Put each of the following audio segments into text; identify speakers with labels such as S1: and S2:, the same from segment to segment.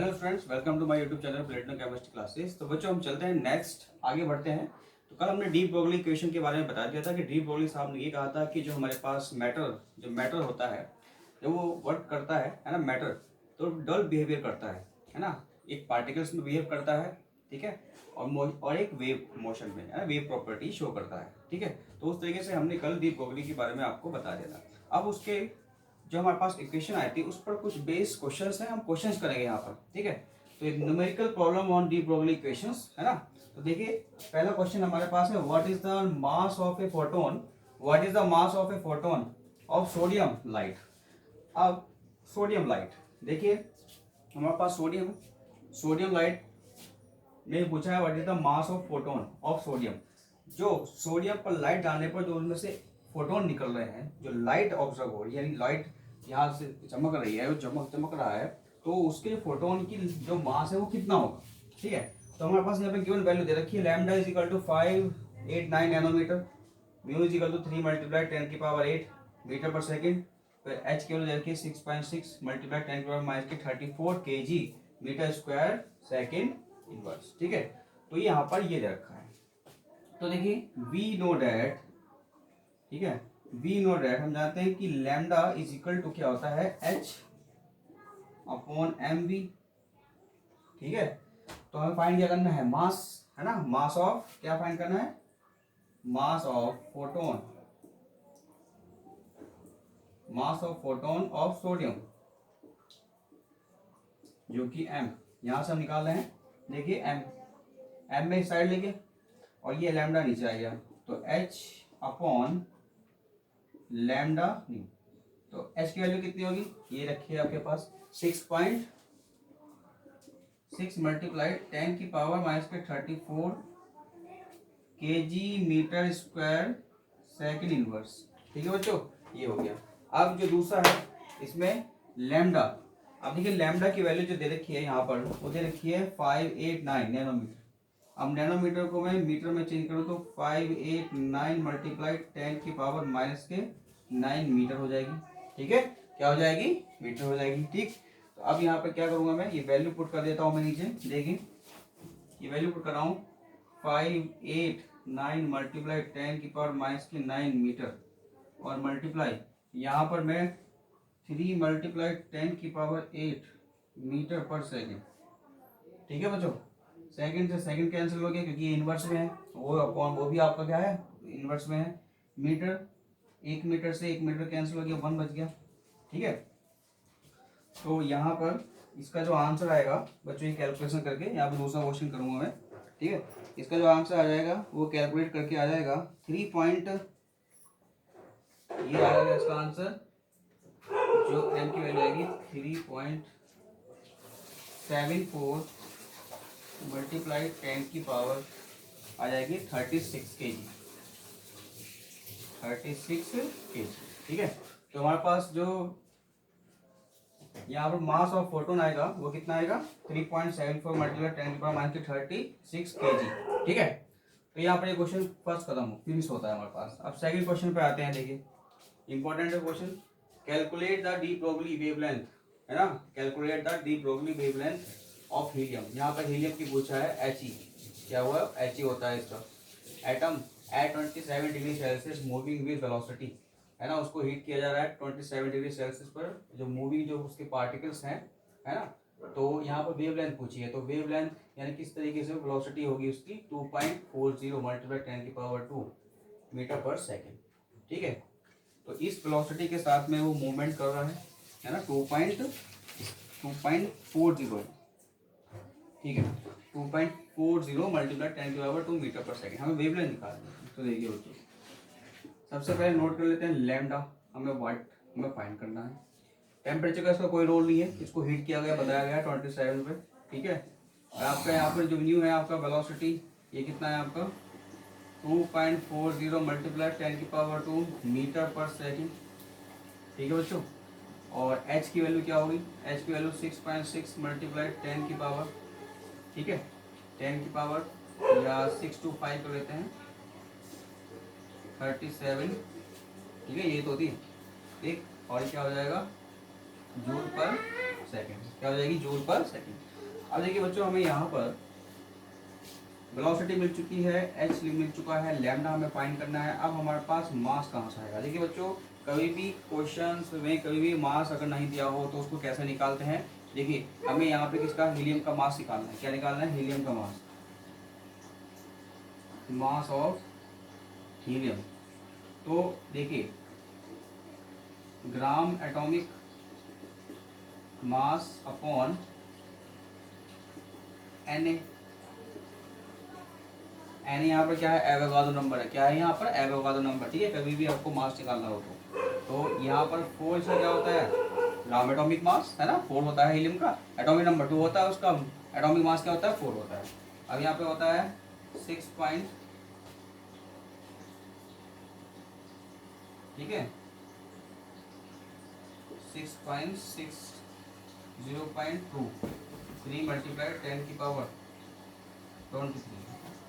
S1: Hello students, welcome to my YouTube channel platinum chemistry classes. तो बच्चों हम चलते हैं नेक्स्ट, आगे बढ़ते हैं। तो कल हमने डी ब्रोगली इक्वेशन के बारे में बता दिया था कि डी ब्रोगली साहब ने ये कहा था कि जो हमारे पास मैटर होता है, जब वो वर्क करता है ना, मैटर तो डल बिहेवियर करता है ना, एक पार्टिकल्स में बिहेव करता है, ठीक है, और एक वेव मोशन में, है ना, वेव प्रॉपर्टी शो करता है, ठीक है। तो उस तरीके से हमने कल डी ब्रोगली के बारे में आपको बता दिया था। अब उसके जो हमारे पास इक्वेशन आई थी उस पर कुछ बेस क्वेश्चंस हैं, हम क्वेश्चंस करेंगे यहाँ पर, ठीक है। तो एक numerical problem on de Broglie equations, है ना। तो देखिए पहला क्वेश्चन हमारे पास है, what is the mass of a photon, what is the mass of a photon of sodium light. अब सोडियम लाइट, देखिए हमारे पास सोडियम लाइट में पूछा है what is the mass of photon of sodium. जो सोडियम पर लाइट डालने पर जो उनमें से फोटोन निकल रहे हैं, जो लाइट ऑब्जर्व हो रही है, यानी लाइट यहाँ से चमक रही है, चमक रहा है, तो उसके फोटोन की जो मास है वो कितना होगा, ठीक है। तो हमारे पास यहाँ पे गिवन वैल्यू दे रखी है, lambda is equal to 589 nanometre, mu is equal to 3 multiply 10 की पावर 8 मीटर पर सेकेंड, फिर एच की वैल्यू दे रखी है 6.6 मल्टीप्लाई 10 की पावर माइनस की 34 kg metre square second inverse, ठीक है। तो ये यहाँ पर ये दे रखा है। तो देखिए वी नो डैट, ठीक है, वी नो डैट हम जानते हैं कि लैम्डा इज इक्वल टू क्या होता है, एच अपॉन एम वी, ठीक है। तो हमें फाइंड क्या करना है, मास, है ना, मास ऑफ क्या फाइंड करना है, mass of photon, mass of photon of sodium, जो कि एम, यहां से हम निकाल रहे हैं। देखिए एम में साइड लेके, और ये लैम्डा नीचे आ गया, तो एच अपॉन लैम्डा नहीं, तो एच की वैल्यू कितनी होगी, ये रखिए आपके पास 6.6 मल्टीप्लाई 10 की पावर माइनस के 34 kg metre square second inverse, ठीक है बच्चों, ये हो गया। अब जो दूसरा है इसमें लैम्डा, अब देखिए लैम्डा की वैल्यू जो दे रखी है यहाँ पर, वो दे रखी है 589 नैनोमीटर। अब नैनोमीटर को मैं मीटर में चेंज करूँ तो 589 मल्टीप्लाई 10 की पावर माइनस के 9 मीटर हो जाएगी, ठीक है, क्या हो जाएगी, मीटर हो जाएगी, ठीक। तो अब यहाँ पर क्या करूंगा मैं, ये वैल्यू पुट कर देता हूँ मैं नीचे, देखिए ये वैल्यू पुट कर रहा हूँ, 589 मल्टीप्लाई 10 की पावर माइनस की 9 मीटर, और मल्टीप्लाई यहाँ पर मैं 3 मल्टीप्लाई 10 की पावर 8 मीटर पर सेकेंड, ठीक है बच्चों। सेकंड से सेकंड कैंसिल हो गया क्योंकि ये इनवर्स में है, वो अपॉन वो भी आपका क्या है, इनवर्स में है। मीटर, 1 मीटर से 1 मीटर कैंसिल हो गया, 1 बच गया, ठीक है। तो यहाँ पर इसका जो आंसर आएगा बच्चों, ये कैलकुलेशन करके यहाँ पर दूसरा क्वेश्चन करूँगा मैं, ठीक है। इसका जो आंसर आ जाएगा वो कैलकुलेट करके आ जाएगा 3 पॉइंट, ये आ जाएगा इसका आंसर, जो एम की वैल्यू आएगी 3.74 मल्टीप्लाई 10 की पावर आ जाएगी 36 kg, 36 kg, ठीक है। तो हमारे पास जो यहाँ पर मास ऑफ फोटोन आएगा वो कितना आएगा, 3.74 मल्टीप्लाई 10 की पावर माइनस 36 kg, ठीक है। तो यहाँ पर ये क्वेश्चन फर्स्ट खत्म फिनिश होता है हमारे पास। अब सेकंड क्वेश्चन पे आते हैं, देखिए इंपॉर्टेंट है question, calculate the de Broglie wavelength, है ना, calculate the de Broglie wavelength of helium. यहाँ पर हीलियम की पूछा है, He, क्या हुआ, He होता है इसका, atom at 27 degree Celsius moving with velocity, है ना, उसको हीट किया जा रहा है 27 डिग्री सेल्सियस पर, जो मूविंग जो उसके पार्टिकल्स हैं, है ना। तो यहाँ पर वेवलेंथ पूछी है, तो वेवलेंथ यानी किस तरीके से वेलोसिटी होगी उसकी, 2.40 मल्टीप्लाई 10 की पावर 2 मीटर पर सेकेंड, ठीक है। तो इस वेलोसिटी के साथ में वो मूवमेंट कर रहा है ना, 2.40, ठीक है, 2.40 मल्टीप्लाई 10 की पावर 2 मीटर पर सेकेंड, हमें वेवलेंथ निकालना है। तो देखिए बच्चों, सबसे पहले नोट कर लेते हैं लैम्डा, हमें वाट हमें फाइंड करना है। टेम्परेचर का इसका कोई रोल नहीं है, इसको हीट किया गया, बताया गया 27 पे, ठीक है। और आपका यहाँ पर जो न्यू है आपका वेलोसिटी, ये कितना है आपका 2.40 मल्टीप्लाई 10 की पावर 2 मीटर पर सेकेंड, ठीक है बच्चों। और एच की वैल्यू क्या होगी, एच की वैल्यू 6.6 मल्टीप्लाई 10 की पावर, ठीक है, 10 की पावर या 6 to 5 कर लेते हैं 37, ठीक है, ये तो होती है, ठीक। और क्या हो जाएगा, जूल पर सेकेंड, क्या हो जाएगी, जूल पर सेकेंड। अब देखिए बच्चों, हमें यहाँ पर वेलोसिटी मिल चुकी है, एच मिल चुका है, लैम्डा हमें फाइंड करना है। अब हमारे पास मास कहाँ से आएगा? देखिए बच्चों, कभी भी क्वेश्चंस में कभी भी मास अगर नहीं दिया हो तो उसको कैसे निकालते हैं? देखिए, हमें यहाँ पे किसका, हीलियम का मास निकालना है। क्या निकालना है? हीलियम का मास, मास ऑफ हीलियम। तो देखिए, gram atomic mass upon Na। N यहाँ पर क्या है? एवोगाड्रो नंबर है। क्या है यहाँ पर? Avogadro number. ठीक है, कभी भी आपको मास निकालना हो तो यहाँ पर 4 इसका क्या होता है? ग्राम एटॉमिक मास है ना, 4 होता है हीलियम का। एटॉमिक नंबर 2 होता है, उसका एटॉमिक मास क्या होता है? 4 होता है। अब यहाँ पे होता है 6 पॉइंट, ठीक है, 6.602 3 मल्टीप्लाई 10 की पावर 23।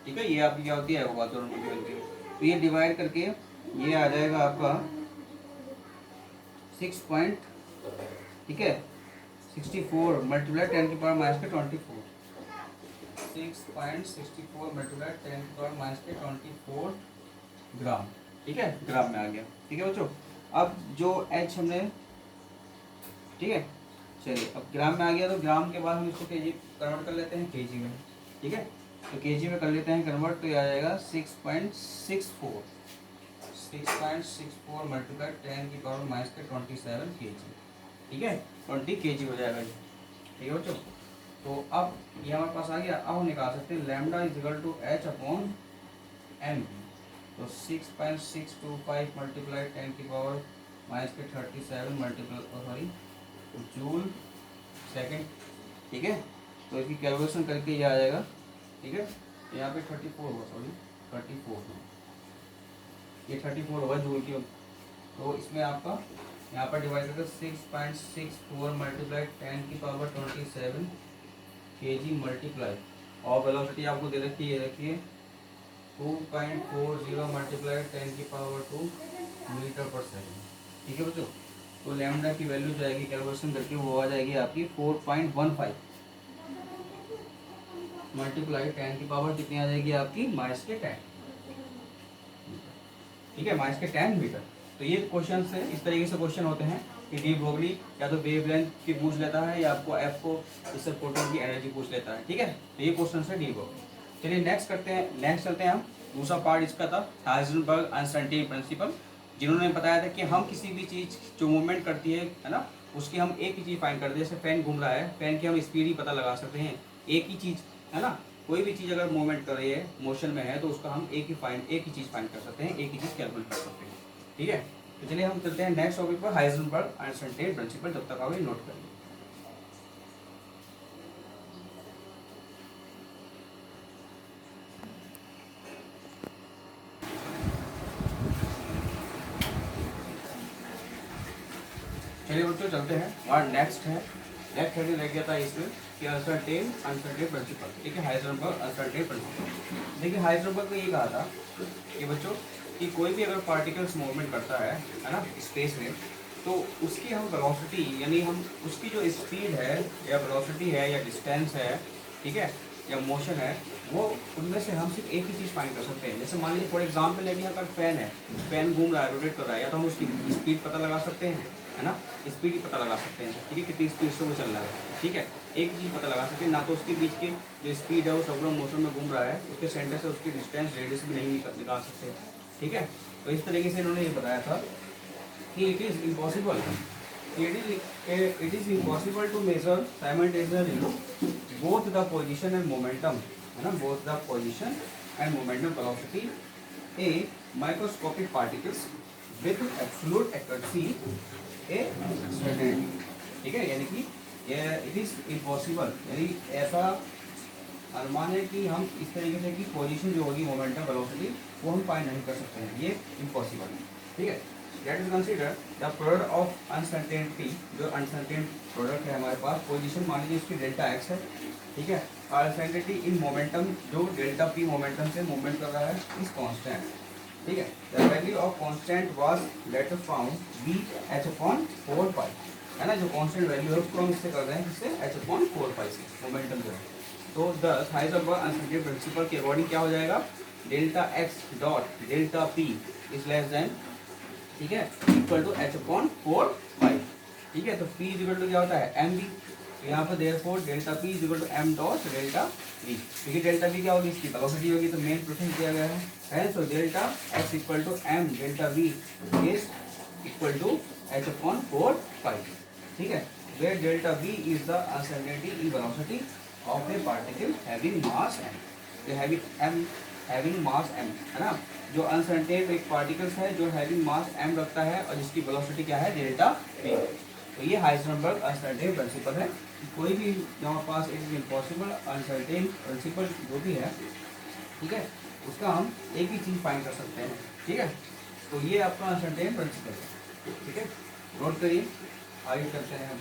S1: ठीक है, ये आपकी क्या होती है? एवोगाड्रो नंबर की वैल्यू। तो ये डिवाइड करके ये आ जाएगा आपका 6 पॉइंट, ठीक है, 64 मल्टीप्लाई 10 की पावर माइनस के 24। 6.64 मल्टीप्लाई 10 की पावर माइनस के 24 ग्राम। ठीक है, ग्राम में आ गया। ठीक है बच्चों, अब जो एच हमने, ठीक है, चलिए अब ग्राम में आ गया, तो ग्राम के बाद हम इसको केजी कन्वर्ट कर लेते हैं केजी में। ठीक है, तो केजी में कर लेते हैं कन्वर्ट, तो ये आ जाएगा 6.64 मल्टीप्लाई 10 की पावर माइनस के 27 केजी। ठीक है, 20 केजी हो जाएगा ये। ठीक है बच्चों, तो अब ये हमारे पास आ गया। अब हम निकाल सकते हैं lambda is equal to H upon M. तो 6.625 मल्टीप्लाई 10 की पावर माइनस के 37 मल्टीप्लाई जूल सेकेंड। ठीक है, तो इसकी कैलकुलेशन करके ये आ जाएगा। ठीक है, यहाँ पे 34 होगा, सॉरी 34, ये 34 होगा जूल की। तो इसमें आपका यहाँ पर डिवाइड करके 6.64 मल्टीप्लाई 10 की पावर 27 केजी मल्टीप्लाई, और वेलोसिटी आपको दे रखी है, ये रखिए 2.40 मल्टीप्लाई 10 की पावर 2 मीटर पर सेकेंड। ठीक है बच्चों, तो लैम्डा की वैल्यू जो आएगी कैलकुलेशन करके वो आ जाएगी आपकी 4.15 मल्टीप्लाई 10 की पावर कितनी आ जाएगी आपकी? माइनस के 10। ठीक है, माइनस के 10 मीटर। तो ये क्वेश्चन से इस तरीके से क्वेश्चन होते हैं कि डी ब्रोगली या तो वेवलेंथ की पूछ लेता है या आपको एफ को इससे प्रोटॉन की एनर्जी पूछ लेता है। ठीक है, तो ये क्वेश्चन है डी ब्रोगली। चलिए नेक्स्ट करते हैं, नेक्स्ट चलते हैं हम। दूसरा पार्ट इसका था हाइजेनबर्ग अनसर्टेनिटी प्रिंसिपल, जिन्होंने बताया था कि हम किसी भी चीज़ जो मूवमेंट करती है ना, उसकी हम एक ही चीज़ फाइंड करते हैं। जैसे फैन घूम रहा है, फैन की हम स्पीड ही पता लगा सकते हैं, एक ही चीज़ है ना। कोई भी चीज़ अगर मूवमेंट कर रही है, मोशन में है, तो उसका हम एक ही चीज़ फाइंड कर सकते हैं, एक ही चीज़ कैलकुलेट कर सकते हैं। ठीक है, तो चलिए हम चलते हैं नेक्स्ट टॉपिक पर, हाइजेनबर्ग अनसर्टेनिटी प्रिंसिपल। जब तक आप ये नोट करिए। चलिए बच्चों चलते हैं, और नेक्स्ट है, नेक्स्ट हेडिंग रह गया था इसमें कि अनसर्टेन प्रिंसिपल। ठीक है, हाइजेनबर्ग अनसर्टेन प्रिंसिपल। देखिए हाइजेनबर्ग ने ये कहा था कि बच्चों कि कोई भी अगर पार्टिकल्स मूवमेंट करता है ना स्पेस में, तो उसकी हम वेलोसिटी यानी हम उसकी जो स्पीड है या वेलोसिटी है या डिस्टेंस है, ठीक है, या मोशन है, वो उनमें से हम सिर्फ एक ही चीज़ फाइंड कर सकते हैं। जैसे मान लीजिए फॉर एग्जांपल यदि अगर फैन है, फैन घूम रहा है, रोटेट कर रहा है, या तो हम उसकी स्पीड पता लगा सकते हैं, है ना, स्पीड ही पता लगा सकते हैं। ठीक है, कितनी स्पीड से वो चल रहा है। ठीक है, एक चीज़ पता लगा सकते हैं, ना तो उसके बीच की जो स्पीड है वो सर्कुलर मोशन में घूम रहा है, उसके सेंटर से उसकी डिस्टेंस रेडियस भी नहीं निकाल सकते। ठीक है, तो इस तरीके से इन्होंने ये बताया था कि it is impossible to measure simultaneously both the position and momentum, है ना, both the position and momentum velocity a microscopic particles with absolute accuracy a certainty. ठीक है, यानी कि इट इज़ इम्पॉसिबल, यानी ऐसा अनुमान है कि हम इस तरीके से कि पोजीशन जो होगी मोमेंटम वेलोसिटी वो हम फाइंड नहीं कर सकते हैं, ये इम्पॉसिबल है। ठीक है, let is consider the product of uncertainty, जो अनसर्टेन प्रोडक्ट है हमारे पास, पोजीशन मान लीजिए इसकी डेल्टा एक्स है। ठीक है, अनसर्टेनिटी इन मोमेंटम, जो डेल्टा पी मोमेंटम से मूवमेंट कर रहा है, इज कांस्टेंट। ठीक है, the value of constant was later found be H upon 4 pi, है ना, जो कांस्टेंट वैल्यू है उसको हम इससे कर रहे हैं, इससे h/4 से मोमेंटम जो है। तो द हाइजेनबर्ग अनसर्टेनिटी प्रिंसिपल के अकॉर्डिंग क्या हो जाएगा, delta x dot delta p is less than, ठीक है, इक्वल टू h/4 ठीक है। तो p इज इक्वल टू क्या होता है mv, तो यहाँ पर therefore delta p is equal to m dot delta v, क्योंकि डेल्टा v क्या होगी, इसकी वेलोसिटी होगी, तो मेन प्रोसेस दिया गया है। तो delta x equal to m delta v is equal to h/4, ठीक है, where delta v is the uncertainty in velocity of a particle having mass m, having mass m, है ना, जो अनसर्टेन एक पार्टिकल्स है जो हैविंग मास m रखता है और जिसकी वेलोसिटी क्या है, डेल्टा v। तो ये हाइजेनबर्ग अनसर्टेन प्रिंसिपल है। कोई भी जो हमारे पास एक इम्पॉसिबल अनसर्टेन प्रिंसिपल जो भी है, ठीक है, उसका हम एक ही चीज़ फाइंड कर सकते हैं, ठीक है। तो ये आपका अनसर्टेन प्रिंसिपल है, ठीक है, नोट करिए, आगे करते हैं हम।